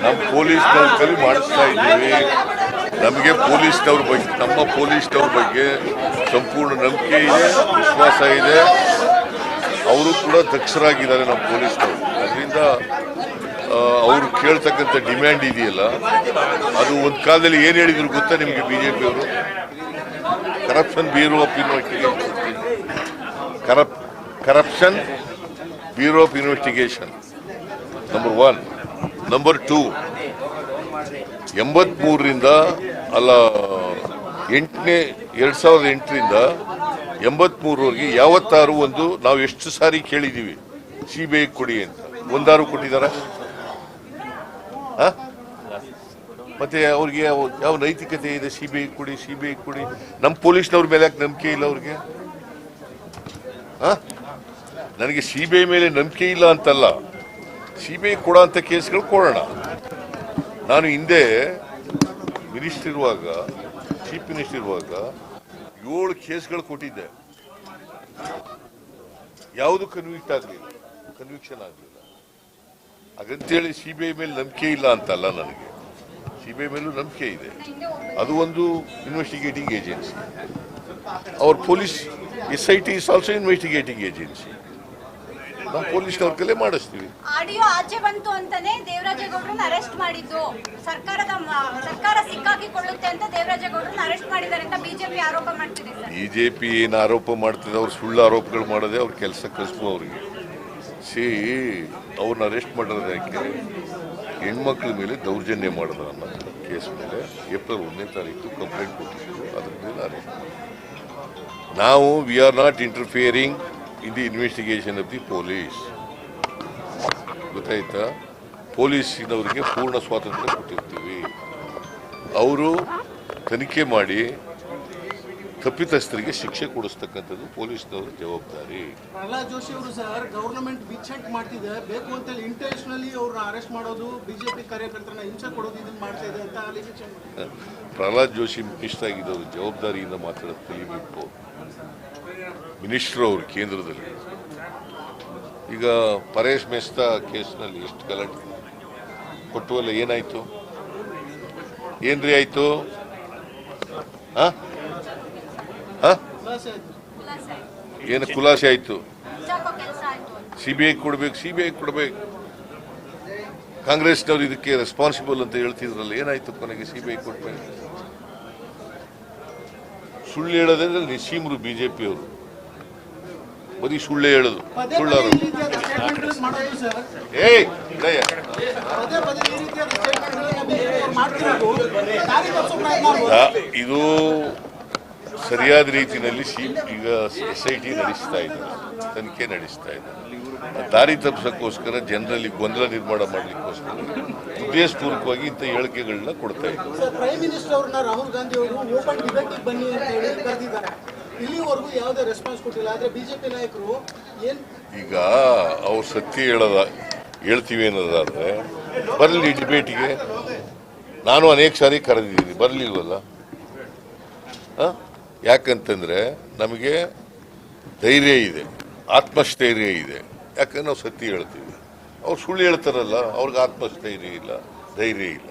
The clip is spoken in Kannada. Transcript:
ನಮ್ಮ ಪೊಲೀಸ್ನವ್ರ ಕೈ ಮಾಡಿಸ್ತಾ ಇದ್ದೀವಿ. ನಮಗೆ ಪೊಲೀಸ್ನವ್ರ ಬಗ್ಗೆ, ನಮ್ಮ ಪೊಲೀಸ್ನವ್ರ ಬಗ್ಗೆ ಸಂಪೂರ್ಣ ನಂಬಿಕೆ ಇದೆ, ವಿಶ್ವಾಸ ಇದೆ. ಅವರು ಕೂಡ ದಕ್ಷರಾಗಿದ್ದಾರೆ ನಮ್ಮ ಪೊಲೀಸ್ನವರು. ಅದರಿಂದ ಅವರು ಕೇಳ್ತಕ್ಕಂಥ ಡಿಮ್ಯಾಂಡ್ ಇದೆಯಲ್ಲ, ಅದು ಒಂದು ಕಾಲದಲ್ಲಿ ಏನು ಹೇಳಿದ್ರು ಗೊತ್ತಾ ನಿಮಗೆ? ಬಿಜೆಪಿ ಅವರು corruption bureau of investigation, corruption bureau of investigation number 1. Number 2, 83ರಿಂದ ಅಲ್ಲ 2008ರಿಂದ 83ರವರೆಗೆ ಯಾವತ್ತಾರು ಒಂದು ನಾವು ಎಷ್ಟು ಸಾರಿ ಕೇಳಿದ್ದೀವಿ ಸಿಬಿಐ ಕೊಡಿ ಅಂತ, ಒಂದಾರು ಕೊಟ್ಟಿದಾರ? ಮತ್ತೆ ಅವ್ರಿಗೆ ಯಾವ ನೈತಿಕತೆ ಇದೆ? ಸಿಬಿಐ ಕೊಡಿ, ಸಿಬಿಐ ಕೊಡಿ. ನಮ್ಮ ಪೊಲೀಸ್ನವ್ರ ಮೇಲೆ ಯಾಕೆ ನಂಬಿಕೆ ಇಲ್ಲ ಅವ್ರಿಗೆ? ನನಗೆ ಸಿಬಿಐ ಮೇಲೆ ನಂಬಿಕೆ ಇಲ್ಲ ಅಂತಲ್ಲ, ಸಿಬಿಐ ಕೊಡೋ ಅಂತ ಕೇಸ್ಗಳು ಕೊಡೋಣ. ನಾನು ಹಿಂದೆ ಮಿನಿಸ್ಟರ್ ಇರುವಾಗ, ಚೀಫ್ ಮಿನಿಸ್ಟರ್ ಇರುವಾಗ 7 ಕೇಸ್ಗಳು ಕೊಟ್ಟಿದ್ದೆ. ಯಾವುದು ಕನ್ವಿಕ್ಷನ್ ಆಗಲಿಲ್ಲ. ಹಾಗಂತೇಳಿ ಸಿಬಿಐ ಮೇಲೆ ನಂಬಿಕೆ ಇಲ್ಲ ಅಂತಲ್ಲ, ನನಗೆ ಸಿಬಿಐ ಮೇಲೂ ನಂಬಿಕೆ ಇದೆ. ಅದು ಒಂದು investigating agency. Our police SIT is also investigating agency. ನಾವು ಪೊಲೀಸ್ನವ್ರ ಕಲೆ ಮಾಡಿಸ್ತೀವಿ. ಆಡಿಯೋ ಆಚೆ ಬಂತು ಅಂತಾನೆ ದೇವರಾಜೇಗೌಡರನ್ನ ಅರೆಸ್ಟ್ ಮಾಡಿದ್ದು, ಸರ್ಕಾರ ಸಿಕ್ಕಾಕಿಕೊಳ್ಳುತ್ತೆ ಅಂತ ದೇವರಾಜೇಗೌಡರನ್ನ ಅರೆಸ್ಟ್ ಮಾಡಿದ್ದಾರೆ ಅಂತ ಬಿಜೆಪಿ ಆರೋಪ ಮಾಡ್ತಿದೆ. ಬಿಜೆಪಿ ಏನು ಆರೋಪ ಮಾಡ್ತಿದೆ? ಅವ್ರು ಸುಳ್ಳು ಆರೋಪಗಳು ಮಾಡೋದೇ ಅವ್ರ ಕೆಲಸ, ಕಸುಬು ಅವ್ರಿಗೆ. ಅವ್ರನ್ನ ಅರೆಸ್ಟ್ ಮಾಡೋದು ಯಾಕೆ? ಹೆಣ್ಮಕ್ಳ ಮೇಲೆ ದೌರ್ಜನ್ಯ ಮಾಡೋದು ಅನ್ನೋ ಕೇಸ್ ಮೇಲೆ ಏಪ್ರಿಲ್ 1ನೇ ತಾರೀಕು ಕಂಪ್ಲೇಂಟ್ ಕೊಟ್ಟಿದ್ರು. ಅದ್ರ ಮೇಲೆ ಅರೆಸ್ಟ್ ನಾವು we are not interfering in the investigation of the police. ಗೊತ್ತಾಯ್ತಾ? ಪೊಲೀಸಿನವರಿಗೆ ಪೂರ್ಣ ಸ್ವಾತಂತ್ರ್ಯ ಕೊಟ್ಟಿರ್ತೀವಿ. ಅವರು ತನಿಖೆ ಮಾಡಿ ತಪ್ಪಿತಸ್ಥರಿಗೆ ಶಿಕ್ಷೆ ಕೊಡಿಸ್ತಕ್ಕಂಥದ್ದು ಪೊಲೀಸ್ನವರ ಜವಾಬ್ದಾರಿ. ಪ್ರಹ್ಲಾದ್ ಜೋಶಿ ಅವರು ಸರ್ ಗವರ್ನಮೆಂಟ್ ವಿಚ್ ಮಾಡ್ತಿದೆ, ಬೇಕು ಅಂತ ಇಂಟೆನ್ಷನಲಿ ಅವ್ರನ್ನ ಅರೆಸ್ಟ್ ಮಾಡೋದು, ಬಿಜೆಪಿ ಕಾರ್ಯಕರ್ತರನ್ನ ಹಿಂಸೆ ಕೊಡೋದು, ಇದನ್ನ ಮಾಡ್ತಾ ಇದೆ ಅಂತ ಅಲಿಗೇಷನ್. ಪ್ರಹ್ಲಾದ್ ಜೋಶಿ ಮಿನಿಸ್ಟರ್ ಆಗಿದ್ದವರು ಜವಾಬ್ದಾರಿಯಿಂದ ಮಾತಾಡೋದು ಕಲಿಬೇಕು. ಮಿನಿಸ್ಟರ್ ಅವರು ಕೇಂದ್ರದಲ್ಲಿ. ಈಗ ಪರೇಶ್ ಮೆಸ್ತಾ ಕೇಸ್ನಲ್ಲಿ ಎಷ್ಟು ಗಲಾಟೆ ಕೊಟ್ಟುವಲ್ಲ, ಏನಾಯ್ತು? ಏನ್ರಿ ಆಯ್ತು? ಏನು ಖುಲಾಸೆ ಆಯ್ತು? ಸಿಬಿಐ ಕೊಡ್ಬೇಕು, ಸಿಬಿಐ ಕೊಡ್ಬೇಕು. ಕಾಂಗ್ರೆಸ್ನವ್ರು ಇದಕ್ಕೆ ರೆಸ್ಪಾನ್ಸಿಬಲ್ ಅಂತ ಹೇಳ್ತಿದ್ರಲ್ಲ, ಏನಾಯ್ತು ಕೊನೆಗೆ? ಸಿಬಿಐ ಕೊಡ್ಬೇಕು. ಸುಳ್ಳು ಹೇಳೋದಂದ್ರೆ ನಿಸೀಮರು ಬಿಜೆಪಿ ಅವರು ಬರೀ ಸುಳ್ಳೇ ಹೇಳೋದು, ಸುಳ್ಳಾರು. ಇದು ಸರಿಯಾದ ರೀತಿಯಲ್ಲಿ ಈಗ SIT ನಡೆಸ್ತಾ ಇದ್ದಾರೆ, ತನಿಖೆ ನಡೆಸ್ತಾ ಇದ್ದಾರೆ. ದಾರಿ ತಪ್ಪಿಸೋಕ್ಕೋಸ್ಕರ ಜನರಲ್ಲಿ ಗೊಂದಲ ನಿರ್ಮಾಣ ಮಾಡಲಿಕ್ಕೋಸ್ಕರ ಉದ್ದೇಶಪೂರ್ವಕವಾಗಿ ಇಂಥ ಹೇಳಿಕೆಗಳನ್ನ ಕೊಡ್ತಾ ಇದ್ದಾರೆ. ಪ್ರೈಮ್ ಮಿನಿಸ್ಟರ್ ಅವ್ರನ್ನ ರಾಹುಲ್ ಗಾಂಧಿ ಅವರು ಓಪನ್ ಡಿಬೇಟಿಗೆ ಬನ್ನಿ ಅಂತ ಹೇಳಿ ಕರೆದಿದ್ದಾರೆ. ಇಲ್ಲಿವರೆಗೂ ಯಾವುದೇ ರೆಸ್ಪಾನ್ಸ್ ಕೊಟ್ಟಿಲ್ಲ. ಆದ್ರೆ ಬಿಜೆಪಿ ನಾಯಕರು ಈಗ ಅವ್ರು ಸತ್ಯ ಹೇಳ್ತೀವಿ ಅನ್ನೋದಾದ್ರೆ ಬರಲಿ ಡಿಬೇಟಿಗೆ. ನಾನು ಅನೇಕ ಸಾರಿ ಕರೆದಿದ್ದೀನಿ, ಬರಲಿಲ್ವಲ್ಲ. ಯಾಕಂತಂದ್ರೆ ನಮಗೆ ಧೈರ್ಯ ಇದೆ, ಆತ್ಮಸ್ಥೈರ್ಯ ಇದೆ. ಯಾಕಂದ್ರೆ ನಾವು ಸತ್ಯ ಹೇಳ್ತೀವಿ. ಅವ್ರು ಸುಳ್ಳು ಹೇಳ್ತಾರಲ್ಲ, ಅವ್ರಿಗೆ ಆತ್ಮಸ್ಥೈರ್ಯ ಇಲ್ಲ, ಧೈರ್ಯ ಇಲ್ಲ.